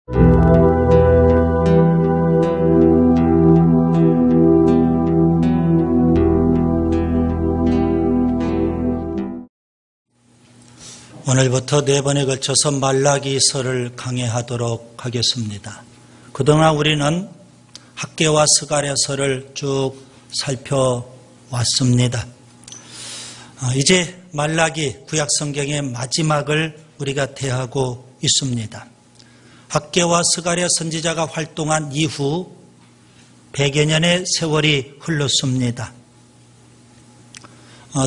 오늘부터 4번에 걸쳐서 말라기서를 강해하도록 하겠습니다. 그동안 우리는 학개와 스가랴서를 쭉 살펴왔습니다. 이제 말라기 구약성경의 마지막을 우리가 대하고 있습니다. 학개와 스가랴 선지자가 활동한 이후 100여 년의 세월이 흘렀습니다.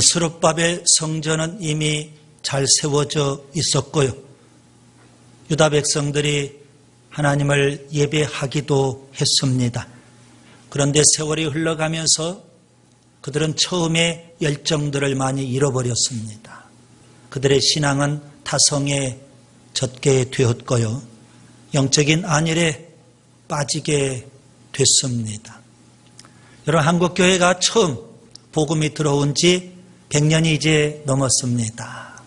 스룹바벨 성전은 이미 잘 세워져 있었고요. 유다 백성들이 하나님을 예배하기도 했습니다. 그런데 세월이 흘러가면서 그들은 처음에 열정들을 많이 잃어버렸습니다. 그들의 신앙은 타성에 젖게 되었고요. 영적인 안일에 빠지게 됐습니다. 여러분, 한국교회가 처음 복음이 들어온 지 100년이 이제 넘었습니다.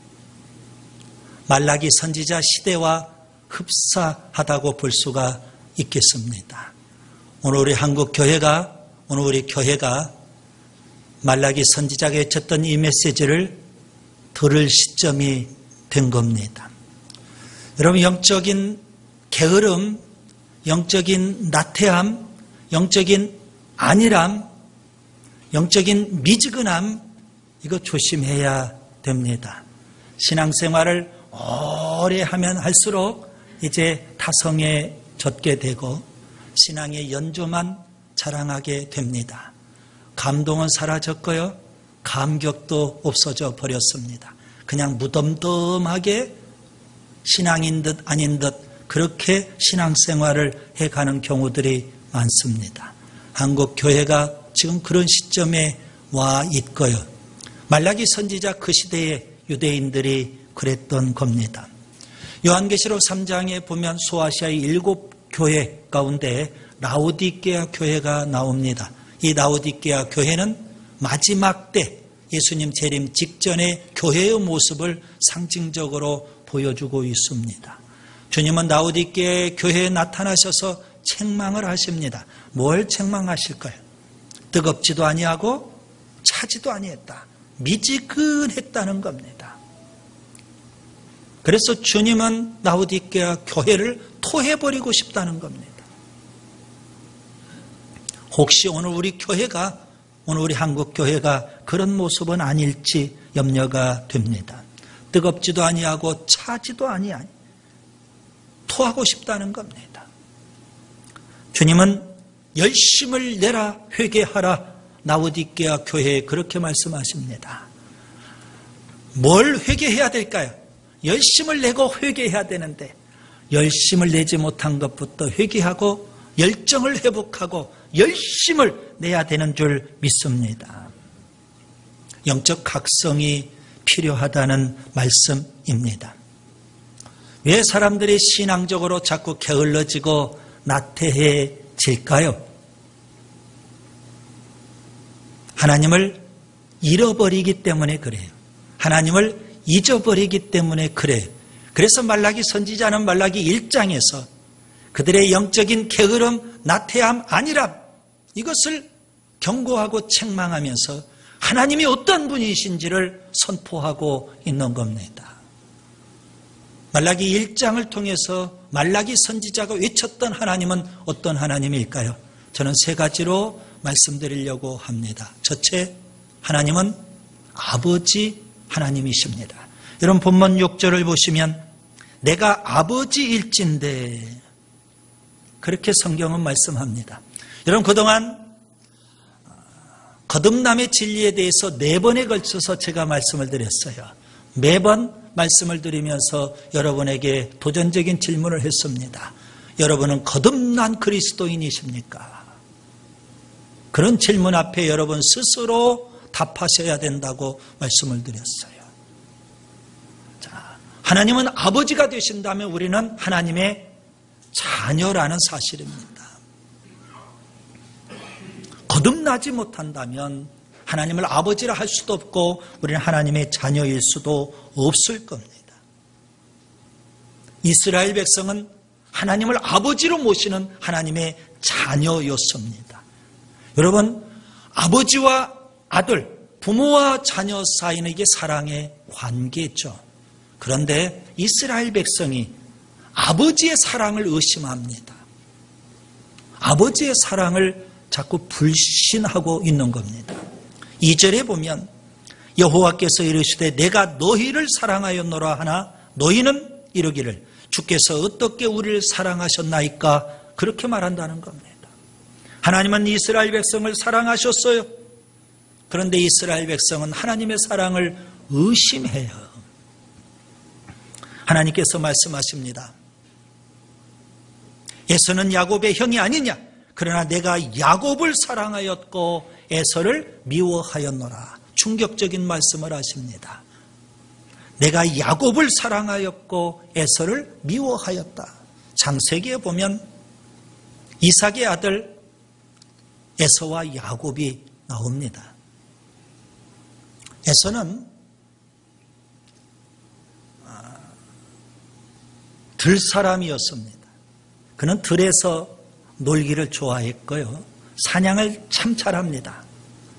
말라기 선지자 시대와 흡사하다고 볼 수가 있겠습니다. 오늘 우리 한국교회가, 오늘 우리 교회가 말라기 선지자가 외쳤던 이 메시지를 들을 시점이 된 겁니다. 여러분, 영적인 게으름, 영적인 나태함, 영적인 안일함, 영적인 미지근함, 이거 조심해야 됩니다. 신앙생활을 오래 하면 할수록 이제 타성에 젖게 되고 신앙의 연조만 자랑하게 됩니다. 감동은 사라졌고요. 감격도 없어져 버렸습니다. 그냥 무덤덤하게 신앙인 듯 아닌 듯 그렇게 신앙생활을 해가는 경우들이 많습니다. 한국 교회가 지금 그런 시점에 와 있고요. 말라기 선지자 그 시대의 유대인들이 그랬던 겁니다. 요한계시록 3장에 보면 소아시아의 7교회 가운데 라오디게아 교회가 나옵니다. 이 라오디게아 교회는 마지막 때 예수님 재림 직전의 교회의 모습을 상징적으로 보여주고 있습니다. 주님은 라오디게아 교회에 나타나셔서 책망을 하십니다. 뭘 책망하실까요? 뜨겁지도 아니하고 차지도 아니했다. 미지근했다는 겁니다. 그래서 주님은 라오디게아 교회를 토해버리고 싶다는 겁니다. 혹시 오늘 우리 교회가, 오늘 우리 한국 교회가 그런 모습은 아닐지 염려가 됩니다. 뜨겁지도 아니하고 차지도 아니하니 토하고 싶다는 겁니다. 주님은 열심을 내라 회개하라 라오디게아 교회에 그렇게 말씀하십니다. 뭘 회개해야 될까요? 열심을 내고 회개해야 되는데 열심을 내지 못한 것부터 회개하고 열정을 회복하고 열심을 내야 되는 줄 믿습니다. 영적 각성이 필요하다는 말씀입니다. 왜 사람들이 신앙적으로 자꾸 게을러지고 나태해질까요? 하나님을 잃어버리기 때문에 그래요. 하나님을 잊어버리기 때문에 그래요. 그래서 말라기 선지자는 말라기 1장에서 그들의 영적인 게으름, 나태함, 안일함 이것을 경고하고 책망하면서 하나님이 어떤 분이신지를 선포하고 있는 겁니다. 말라기 1장을 통해서 말라기 선지자가 외쳤던 하나님은 어떤 하나님일까요? 저는 3가지로 말씀드리려고 합니다. 첫째, 하나님은 아버지 하나님이십니다. 여러분 본문 6절을 보시면 내가 아버지일진데 그렇게 성경은 말씀합니다. 여러분 그동안 거듭남의 진리에 대해서 4번에 걸쳐서 제가 말씀을 드렸어요. 매번 말씀을 드리면서 여러분에게 도전적인 질문을 했습니다. 여러분은 거듭난 그리스도인이십니까? 그런 질문 앞에 여러분 스스로 답하셔야 된다고 말씀을 드렸어요. 자, 하나님은 아버지가 되신다면 우리는 하나님의 자녀라는 사실입니다. 거듭나지 못한다면 하나님을 아버지라 할 수도 없고 우리는 하나님의 자녀일 수도 없을 겁니다. 이스라엘 백성은 하나님을 아버지로 모시는 하나님의 자녀였습니다. 여러분, 아버지와 아들, 부모와 자녀 사이는 이게 사랑의 관계죠. 그런데 이스라엘 백성이 아버지의 사랑을 의심합니다. 아버지의 사랑을 자꾸 불신하고 있는 겁니다. 2절에 보면 여호와께서 이르시되 내가 너희를 사랑하였노라 하나 너희는 이르기를 주께서 어떻게 우리를 사랑하셨나이까 그렇게 말한다는 겁니다. 하나님은 이스라엘 백성을 사랑하셨어요. 그런데 이스라엘 백성은 하나님의 사랑을 의심해요. 하나님께서 말씀하십니다. 에서는 야곱의 형이 아니냐? 그러나 내가 야곱을 사랑하였고 에서를 미워하였노라. 충격적인 말씀을 하십니다. 내가 야곱을 사랑하였고 에서를 미워하였다. 창세기에 보면 이삭의 아들 에서와 야곱이 나옵니다. 에서는 들 사람이었습니다. 그는 들에서 놀기를 좋아했고요. 사냥을 참 잘합니다.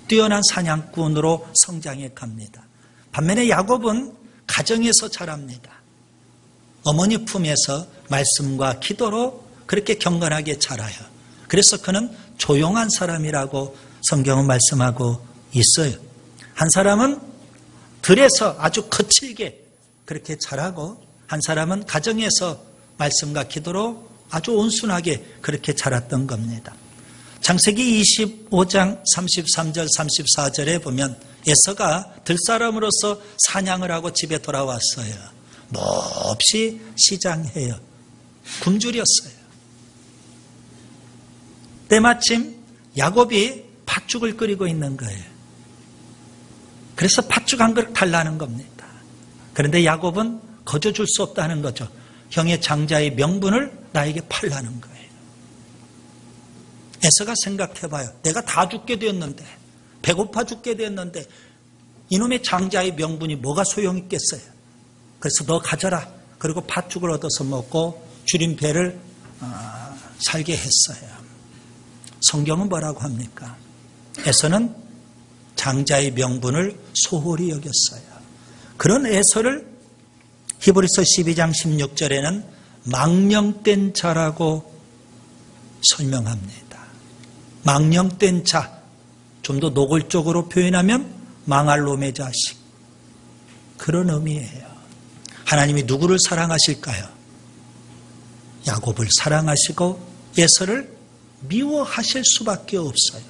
뛰어난 사냥꾼으로 성장해 갑니다. 반면에 야곱은 가정에서 자랍니다. 어머니 품에서 말씀과 기도로 그렇게 경건하게 자라요. 그래서 그는 조용한 사람이라고 성경은 말씀하고 있어요. 한 사람은 들에서 아주 거칠게 그렇게 자라고 한 사람은 가정에서 말씀과 기도로 아주 온순하게 그렇게 자랐던 겁니다. 창세기 25장 33절 34절에 보면 에서가 들사람으로서 사냥을 하고 집에 돌아왔어요. 몹시 시장해요. 굶주렸어요. 때마침 야곱이 팥죽을 끓이고 있는 거예요. 그래서 팥죽 한 그릇 달라는 겁니다. 그런데 야곱은 거저 줄 수 없다는 거죠. 형의 장자의 명분을 나에게 팔라는 거예요. 에서가 생각해봐요. 내가 다 죽게 되었는데, 배고파 죽게 되었는데 이놈의 장자의 명분이 뭐가 소용있겠어요. 그래서 너 가져라. 그리고 팥죽을 얻어서 먹고 줄인 배를 살게 했어요. 성경은 뭐라고 합니까? 에서는 장자의 명분을 소홀히 여겼어요. 그런 에서를 히브리서 12장 16절에는 망령된 자라고 설명합니다. 망령된 자, 좀 더 노골적으로 표현하면 망할 놈의 자식, 그런 의미예요. 하나님이 누구를 사랑하실까요? 야곱을 사랑하시고 에서를 미워하실 수밖에 없어요.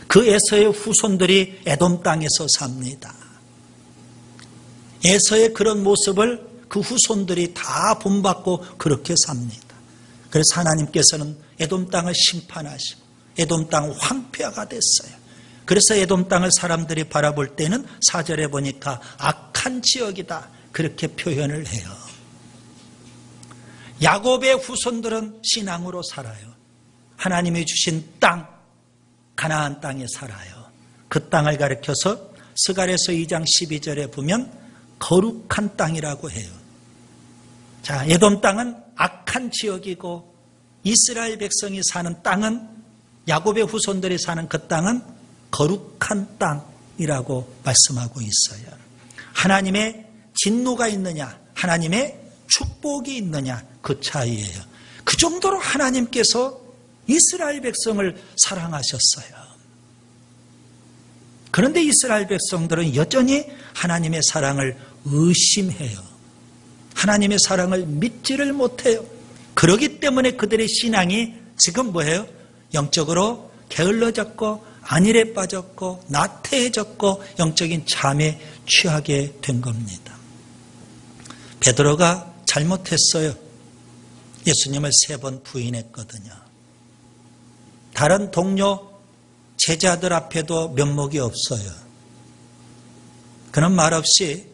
그 에서의 후손들이 에돔 땅에서 삽니다. 에서의 그런 모습을 그 후손들이 다 본받고 그렇게 삽니다. 그래서 하나님께서는 에돔 땅을 심판하시고 에돔 땅 황폐화가 됐어요. 그래서 에돔 땅을 사람들이 바라볼 때는 4절에 보니까 악한 지역이다 그렇게 표현을 해요. 야곱의 후손들은 신앙으로 살아요. 하나님이 주신 땅, 가나안 땅에 살아요. 그 땅을 가리켜서 스가랴서 2장 12절에 보면 거룩한 땅이라고 해요. 자, 에돔 땅은 악한 지역이고 이스라엘 백성이 사는 땅은, 야곱의 후손들이 사는 그 땅은 거룩한 땅이라고 말씀하고 있어요. 하나님의 진노가 있느냐, 하나님의 축복이 있느냐, 그 차이예요. 그 정도로 하나님께서 이스라엘 백성을 사랑하셨어요. 그런데 이스라엘 백성들은 여전히 하나님의 사랑을 의심해요. 하나님의 사랑을 믿지를 못해요. 그렇기 때문에 그들의 신앙이 지금 뭐예요? 영적으로 게을러졌고 안일에 빠졌고 나태해졌고 영적인 잠에 취하게 된 겁니다. 베드로가 잘못했어요. 예수님을 3번 부인했거든요. 다른 동료 제자들 앞에도 면목이 없어요. 그는 말없이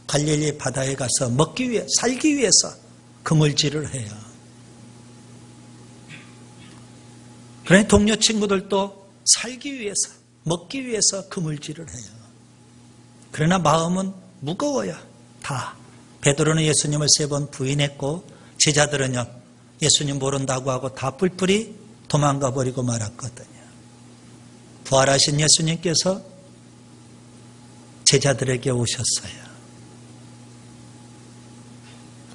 갈릴리 바다에 가서 먹기 위해, 살기 위해서 그물질을 해요. 그러니 동료 친구들도 살기 위해서, 먹기 위해서 그물질을 해요. 그러나 마음은 무거워요. 다. 베드로는 예수님을 3번 부인했고 제자들은요, 예수님 모른다고 하고 다 뿔뿔이 도망가 버리고 말았거든요. 부활하신 예수님께서 제자들에게 오셨어요.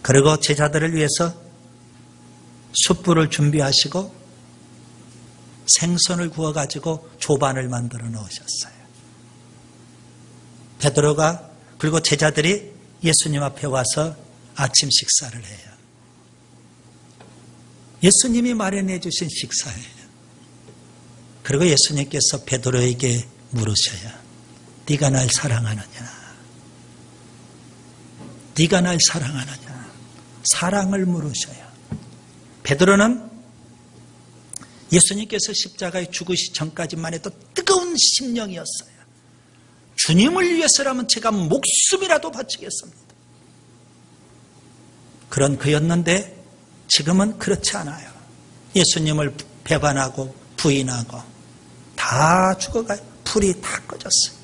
그리고 제자들을 위해서 숯불을 준비하시고 생선을 구워가지고 조반을 만들어 놓으셨어요. 베드로가 그리고 제자들이 예수님 앞에 와서 아침 식사를 해요. 예수님이 마련해 주신 식사예요. 그리고 예수님께서 베드로에게 물으셔요. 네가 날 사랑하느냐? 네가 날 사랑하느냐? 사랑을 물으셔요. 베드로는 예수님께서 십자가에 죽으시 전까지만 해도 뜨거운 심령이었어요. 주님을 위해서라면 제가 목숨이라도 바치겠습니다. 그런 그였는데 지금은 그렇지 않아요. 예수님을 배반하고 부인하고 다 죽어가요. 불이 다 꺼졌어요.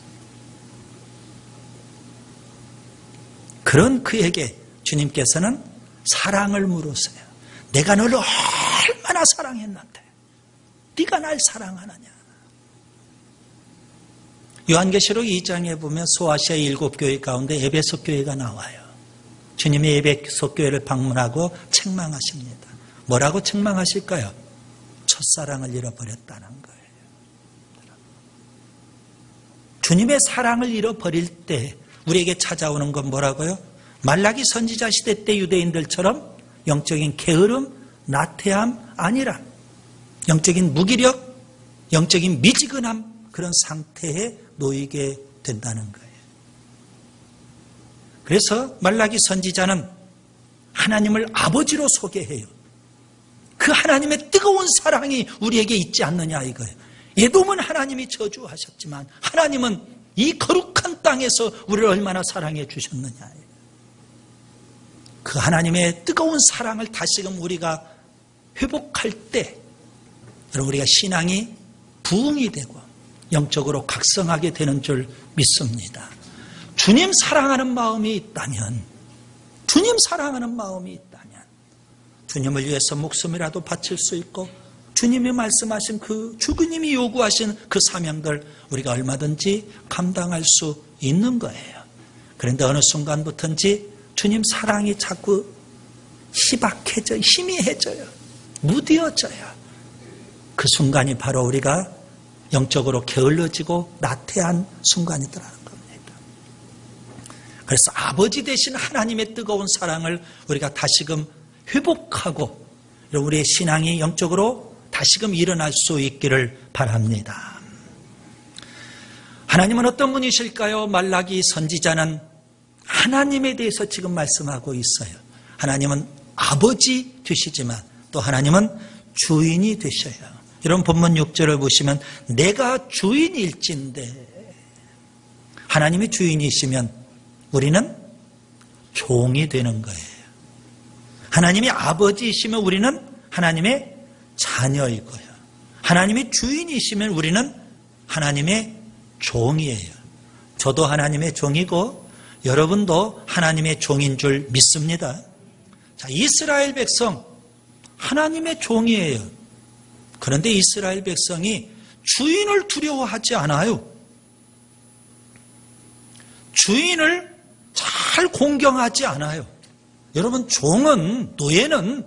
그런 그에게 주님께서는 사랑을 물으세요. 내가 너를 얼마나 사랑했는데 네가 날 사랑하느냐. 요한계시록 2장에 보면 소아시아 7교회 가운데 에베소 교회가 나와요. 주님이 에베소 교회를 방문하고 책망하십니다. 뭐라고 책망하실까요? 첫사랑을 잃어버렸다는 거예요. 주님의 사랑을 잃어버릴 때 우리에게 찾아오는 건 뭐라고요? 말라기 선지자 시대 때 유대인들처럼 영적인 게으름, 나태함, 안일함, 영적인 무기력, 영적인 미지근함, 그런 상태에 놓이게 된다는 거예요. 그래서 말라기 선지자는 하나님을 아버지로 소개해요. 그 하나님의 뜨거운 사랑이 우리에게 있지 않느냐 이거예요. 에돔은 하나님이 저주하셨지만 하나님은 이 거룩한 땅에서 우리를 얼마나 사랑해 주셨느냐. 그 하나님의 뜨거운 사랑을 다시금 우리가 회복할 때 여러분 우리가 신앙이 부흥이 되고 영적으로 각성하게 되는 줄 믿습니다. 주님 사랑하는 마음이 있다면 주님 사랑하는 마음이 있다면 주님을 위해서 목숨이라도 바칠 수 있고 주님이 말씀하신 그 주님이 요구하신 그 사명들 우리가 얼마든지 감당할 수 있는 거예요. 그런데 어느 순간부터인지 주님 사랑이 자꾸 희박해져요. 희미해져요. 무뎌져요. 그 순간이 바로 우리가 영적으로 게을러지고 나태한 순간이더라는 겁니다. 그래서 아버지 되신 하나님의 뜨거운 사랑을 우리가 다시금 회복하고 우리의 신앙이 영적으로 다시금 일어날 수 있기를 바랍니다. 하나님은 어떤 분이실까요? 말라기 선지자는 하나님에 대해서 지금 말씀하고 있어요. 하나님은 아버지 되시지만 또 하나님은 주인이 되셔요. 여러분 본문 6절을 보시면 내가 주인일진데 하나님이 주인이시면 우리는 종이 되는 거예요. 하나님이 아버지이시면 우리는 하나님의 자녀일 거예요. 하나님이 주인이시면 우리는 하나님의 종이에요. 저도 하나님의 종이고 여러분도 하나님의 종인 줄 믿습니다. 자, 이스라엘 백성 하나님의 종이에요. 그런데 이스라엘 백성이 주인을 두려워하지 않아요. 주인을 잘 공경하지 않아요. 여러분 종은 노예는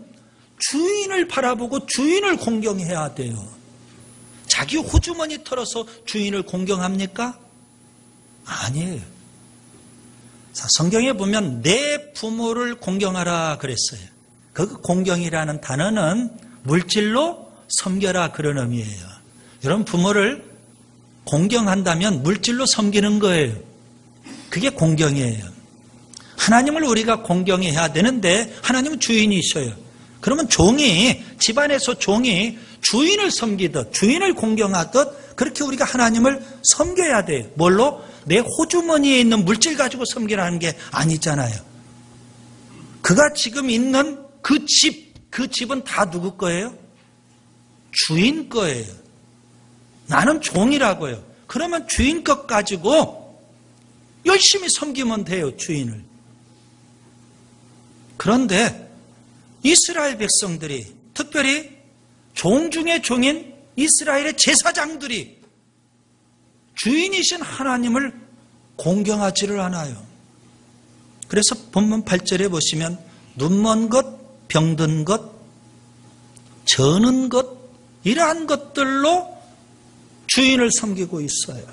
주인을 바라보고 주인을 공경해야 돼요. 자기 호주머니 털어서 주인을 공경합니까? 아니에요. 자, 성경에 보면 내 부모를 공경하라 그랬어요. 그 공경이라는 단어는 물질로 섬겨라 그런 의미예요. 여러분 부모를 공경한다면 물질로 섬기는 거예요. 그게 공경이에요. 하나님을 우리가 공경해야 되는데 하나님은 주인이셔요. 그러면 종이 집안에서 종이 주인을 섬기듯 주인을 공경하듯 그렇게 우리가 하나님을 섬겨야 돼요. 뭘로? 내 호주머니에 있는 물질 가지고 섬기라는 게 아니잖아요. 그가 지금 있는 그 집은 다 누구 거예요? 주인 거예요. 나는 종이라고요. 그러면 주인 것 가지고 열심히 섬기면 돼요, 주인을. 그런데 이스라엘 백성들이, 특별히 종 중의 종인 이스라엘의 제사장들이 주인이신 하나님을 공경하지를 않아요. 그래서 본문 8절에 보시면 눈먼 것, 병든 것, 저는 것, 이러한 것들로 주인을 섬기고 있어요.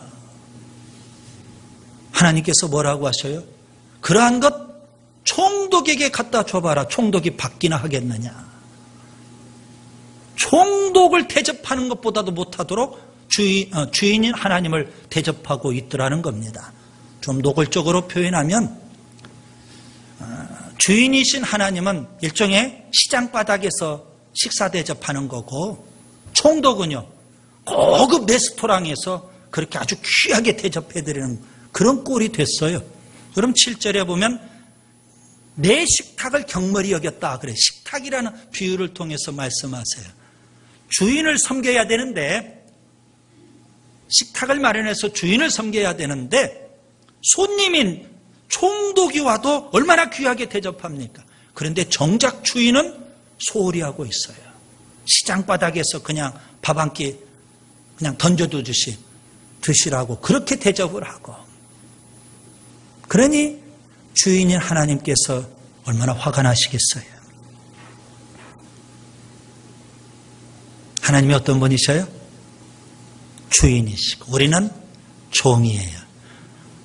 하나님께서 뭐라고 하셔요? 그러한 것 총독에게 갖다 줘봐라. 총독이 받기나 하겠느냐. 총독을 대접하는 것보다도 못하도록 주인인 하나님을 대접하고 있더라는 겁니다. 좀 노골적으로 표현하면 주인이신 하나님은 일종의 시장 바닥에서 식사 대접하는 거고, 총독은요 고급 레스토랑에서 그렇게 아주 귀하게 대접해드리는 그런 꼴이 됐어요. 그럼 7절에 보면 내 식탁을 경멀히 여겼다 그래. 식탁이라는 비유를 통해서 말씀하세요. 주인을 섬겨야 되는데, 식탁을 마련해서 주인을 섬겨야 되는데 손님인 총독이 와도 얼마나 귀하게 대접합니까? 그런데 정작 주인은 소홀히 하고 있어요. 시장 바닥에서 그냥 밥 한 끼 그냥 던져두듯이 드시라고 그렇게 대접을 하고, 그러니 주인인 하나님께서 얼마나 화가 나시겠어요. 하나님이 어떤 분이셔요? 주인이시고 우리는 종이에요.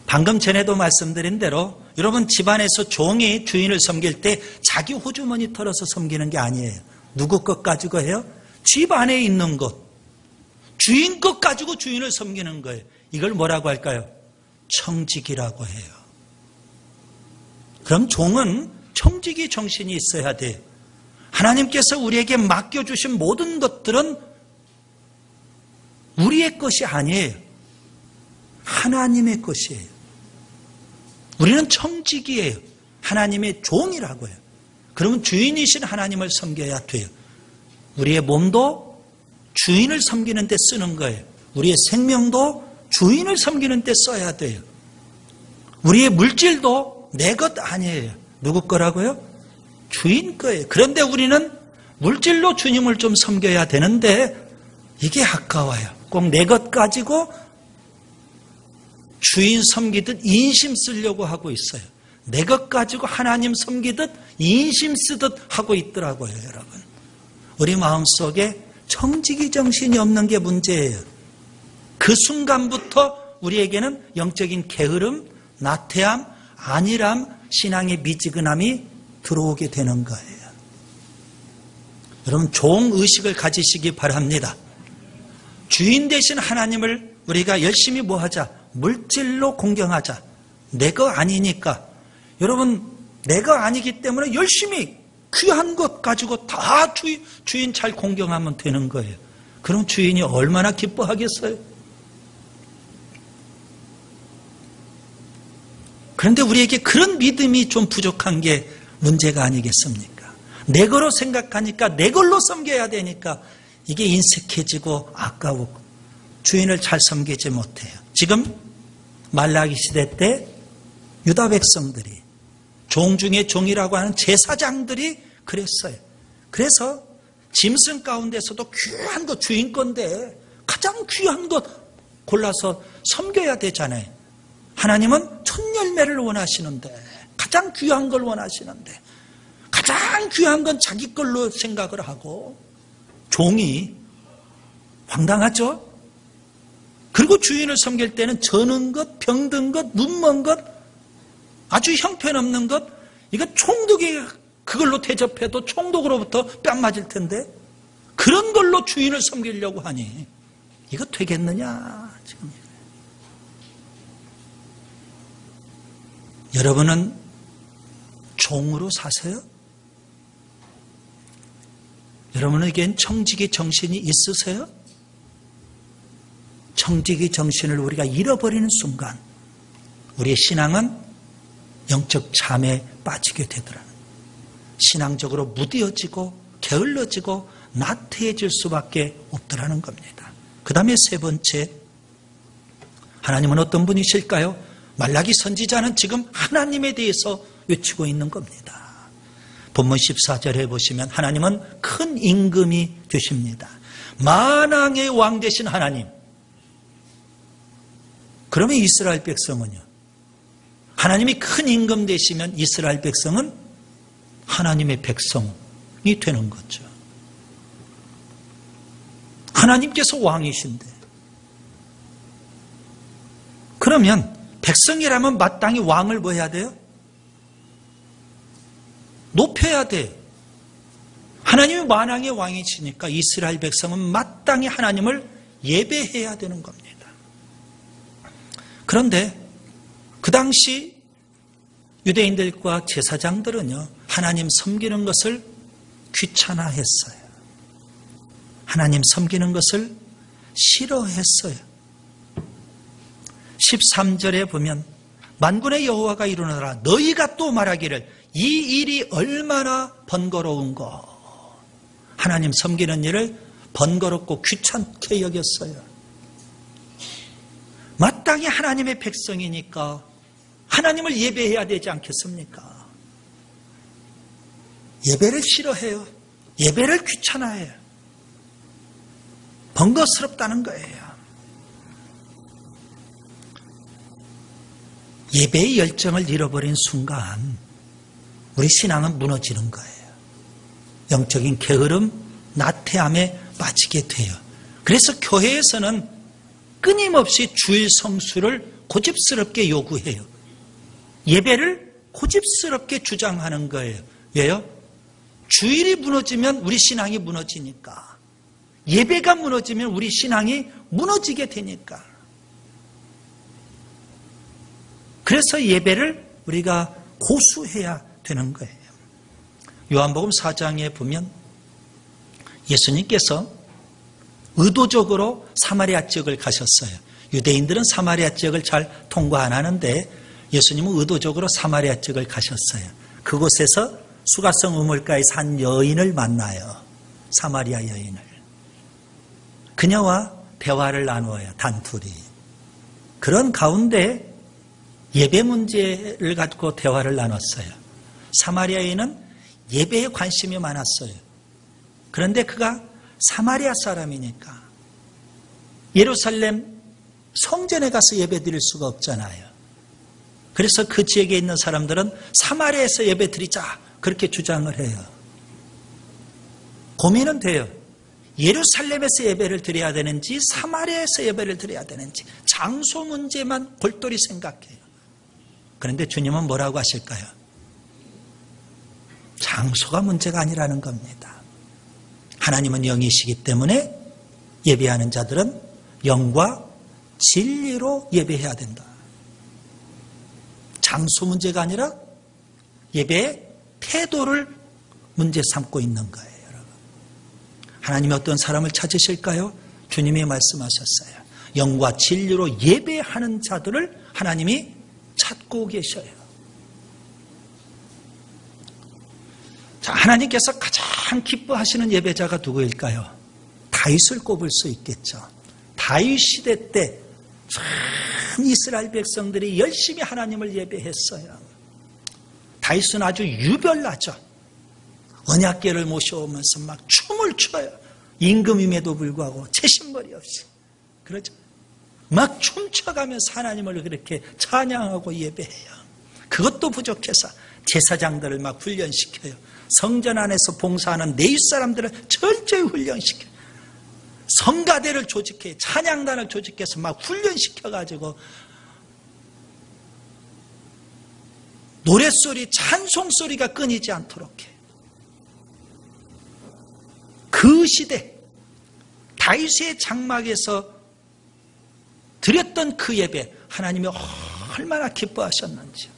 방금 전에도 말씀드린 대로 여러분, 집안에서 종이 주인을 섬길 때 자기 호주머니 털어서 섬기는 게 아니에요. 누구 것 가지고 해요? 집 안에 있는 것, 주인 것 가지고 주인을 섬기는 거예요. 이걸 뭐라고 할까요? 청지기라고 해요. 그럼 종은 청지기 정신이 있어야 돼요. 하나님께서 우리에게 맡겨주신 모든 것들은 우리의 것이 아니에요. 하나님의 것이에요. 우리는 청지기예요. 하나님의 종이라고 해요. 그러면 주인이신 하나님을 섬겨야 돼요. 우리의 몸도 주인을 섬기는 데 쓰는 거예요. 우리의 생명도 주인을 섬기는 데 써야 돼요. 우리의 물질도 내 것 아니에요. 누구 거라고요? 주인 거예요. 그런데 우리는 물질로 주님을 좀 섬겨야 되는데 이게 아까워요. 꼭 내 것 가지고 주인 섬기듯 인심 쓰려고 하고 있어요. 내 것 가지고 하나님 섬기듯 인심 쓰듯 하고 있더라고요, 여러분. 우리 마음속에 청지기 정신이 없는 게 문제예요. 그 순간부터 우리에게는 영적인 게으름, 나태함, 안일함, 신앙의 미지근함이 들어오게 되는 거예요. 여러분, 종의식을 가지시기 바랍니다. 주인 되신 하나님을 우리가 열심히 뭐하자? 물질로 공경하자. 내 거 아니니까. 여러분, 내 거 아니기 때문에 열심히 귀한 것 가지고 다 주인 잘 공경하면 되는 거예요. 그럼 주인이 얼마나 기뻐하겠어요? 그런데 우리에게 그런 믿음이 좀 부족한 게 문제가 아니겠습니까? 내 거로 생각하니까 내 걸로 섬겨야 되니까 이게 인색해지고 아까우고 주인을 잘 섬기지 못해요. 지금 말라기 시대 때 유다 백성들이, 종 중에 종이라고 하는 제사장들이 그랬어요. 그래서 짐승 가운데서도 귀한 것, 주인 건데 가장 귀한 것 골라서 섬겨야 되잖아요. 하나님은 첫 열매를 원하시는데, 가장 귀한 걸 원하시는데 가장 귀한 건 자기 걸로 생각을 하고, 종이 황당하죠? 그리고 주인을 섬길 때는 저는 것, 병든 것, 눈먼 것, 아주 형편없는 것, 이거 총독이 그걸로 대접해도 총독으로부터 뺨 맞을 텐데 그런 걸로 주인을 섬기려고 하니 이거 되겠느냐 지금. 여러분은 종으로 사세요? 여러분에겐 청지기 정신이 있으세요? 청지기 정신을 우리가 잃어버리는 순간 우리의 신앙은 영적 잠에 빠지게 되더라고요. 신앙적으로 무뎌지고 게을러지고 나태해질 수밖에 없더라는 겁니다. 그 다음에 세 번째, 하나님은 어떤 분이실까요? 말라기 선지자는 지금 하나님에 대해서 외치고 있는 겁니다. 본문 14절에 보시면 하나님은 큰 임금이 되십니다. 만왕의 왕 되신 하나님. 그러면 이스라엘 백성은요? 하나님이 큰 임금 되시면 이스라엘 백성은 하나님의 백성이 되는 거죠. 하나님께서 왕이신데. 그러면 백성이라면 마땅히 왕을 뭐 해야 돼요? 높여야 돼요. 하나님이 만왕의 왕이시니까 이스라엘 백성은 마땅히 하나님을 예배해야 되는 겁니다. 그런데 그 당시 유대인들과 제사장들은요, 하나님 섬기는 것을 귀찮아했어요. 하나님 섬기는 것을 싫어했어요. 13절에 보면 만군의 여호와가 이르노라 너희가 또 말하기를 이 일이 얼마나 번거로운고. 하나님 섬기는 일을 번거롭고 귀찮게 여겼어요. 마땅히 하나님의 백성이니까 하나님을 예배해야 되지 않겠습니까? 예배를 싫어해요. 예배를 귀찮아해요. 번거스럽다는 거예요. 예배의 열정을 잃어버린 순간 우리 신앙은 무너지는 거예요. 영적인 게으름, 나태함에 빠지게 돼요. 그래서 교회에서는 끊임없이 주일 성수를 고집스럽게 요구해요. 예배를 고집스럽게 주장하는 거예요. 왜요? 주일이 무너지면 우리 신앙이 무너지니까. 예배가 무너지면 우리 신앙이 무너지게 되니까. 그래서 예배를 우리가 고수해야 되는 거예요. 요한복음 4장에 보면 예수님께서 의도적으로 사마리아 지역을 가셨어요. 유대인들은 사마리아 지역을 잘 통과 안 하는데 예수님은 의도적으로 사마리아 지역을 가셨어요. 그곳에서 수가성 우물가에 산 여인을 만나요. 사마리아 여인을. 그녀와 대화를 나누어요. 단둘이. 그런 가운데 예배 문제를 갖고 대화를 나눴어요. 사마리아 여인은 예배에 관심이 많았어요. 그런데 그가 사마리아 사람이니까 예루살렘 성전에 가서 예배 드릴 수가 없잖아요. 그래서 그 지역에 있는 사람들은 사마리아에서 예배 드리자 그렇게 주장을 해요. 고민은 돼요. 예루살렘에서 예배를 드려야 되는지 사마리아에서 예배를 드려야 되는지 장소 문제만 골똘히 생각해요. 그런데 주님은 뭐라고 하실까요? 장소가 문제가 아니라는 겁니다. 하나님은 영이시기 때문에 예배하는 자들은 영과 진리로 예배해야 된다. 장소 문제가 아니라 예배의 태도를 문제 삼고 있는 거예요. 여러분. 하나님이 어떤 사람을 찾으실까요? 주님이 말씀하셨어요. 영과 진리로 예배하는 자들을 하나님이 찾고 계셔요. 자, 하나님께서 가장 기뻐하시는 예배자가 누구일까요? 다윗을 꼽을 수 있겠죠. 다윗 시대 때 참 이스라엘 백성들이 열심히 하나님을 예배했어요. 다윗은 아주 유별나죠. 언약궤를 모셔오면서 막 춤을 춰요. 임금임에도 불구하고 채신머리 없이. 그러죠. 막 춤춰가면서 하나님을 그렇게 찬양하고 예배해요. 그것도 부족해서 제사장들을 막 훈련시켜요. 성전 안에서 봉사하는 내윗 사람들을 철저히 훈련시켜요. 성가대를 조직해 찬양단을 조직해서 막 훈련시켜가지고 노랫소리 찬송소리가 끊이지 않도록 해. 그 시대 다윗의 장막에서 드렸던 그 예배 하나님이 얼마나 기뻐하셨는지.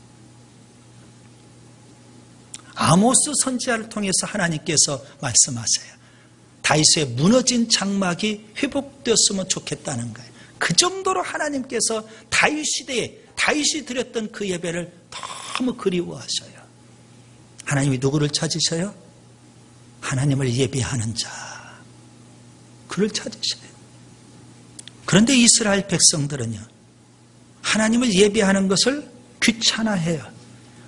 아모스 선지자를 통해서 하나님께서 말씀하세요. 다윗의 무너진 장막이 회복되었으면 좋겠다는 거예요. 그 정도로 하나님께서 다윗 시대에 다윗이 드렸던 그 예배를 너무 그리워하셔요. 하나님이 누구를 찾으셔요? 하나님을 예배하는 자. 그를 찾으셔요. 그런데 이스라엘 백성들은요, 하나님을 예배하는 것을 귀찮아해요.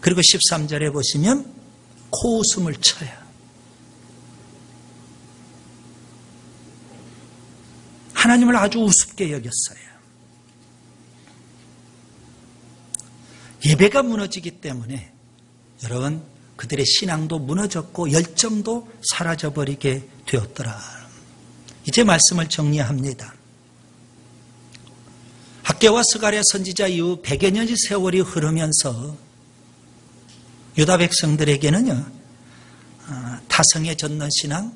그리고 13절에 보시면 코웃음을 쳐요. 하나님을 아주 우습게 여겼어요. 예배가 무너지기 때문에 여러분 그들의 신앙도 무너졌고 열정도 사라져버리게 되었더라. 이제 말씀을 정리합니다. 학개와 스가랴 선지자 이후 100여 년의 세월이 흐르면서 유다 백성들에게는요, 타성에 젖는 신앙,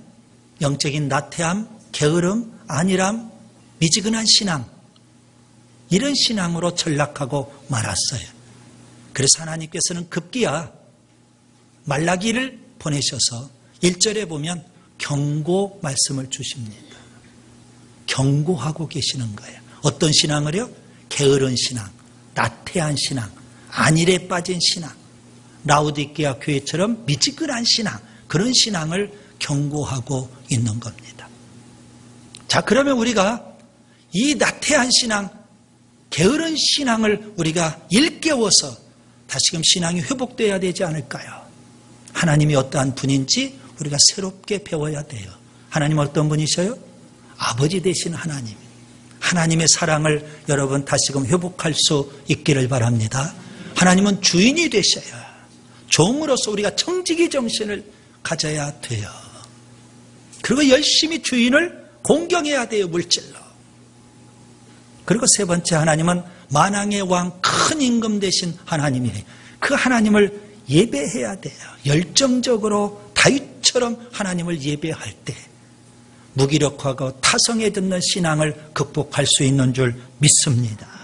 영적인 나태함, 게으름, 안일함, 미지근한 신앙, 이런 신앙으로 전락하고 말았어요. 그래서 하나님께서는 급기야 말라기를 보내셔서 1절에 보면 경고 말씀을 주십니다. 경고하고 계시는 거예요. 어떤 신앙을요? 게으른 신앙, 나태한 신앙, 안일에 빠진 신앙, 라오디게아 교회처럼 미지근한 신앙, 그런 신앙을 경고하고 있는 겁니다. 자, 그러면 우리가 이 나태한 신앙, 게으른 신앙을 우리가 일깨워서 다시금 신앙이 회복되어야 되지 않을까요? 하나님이 어떠한 분인지 우리가 새롭게 배워야 돼요. 하나님 어떤 분이셔요? 아버지 되신 하나님. 하나님의 사랑을 여러분 다시금 회복할 수 있기를 바랍니다. 하나님은 주인이 되셔야 종으로서 우리가 청지기 정신을 가져야 돼요. 그리고 열심히 주인을 공경해야 돼요, 물질로. 그리고 세 번째, 하나님은 만왕의 왕, 큰 임금 되신 하나님이에요. 그 하나님을 예배해야 돼요. 열정적으로 다윗처럼 하나님을 예배할 때 무기력하고 타성에 듣는 신앙을 극복할 수 있는 줄 믿습니다.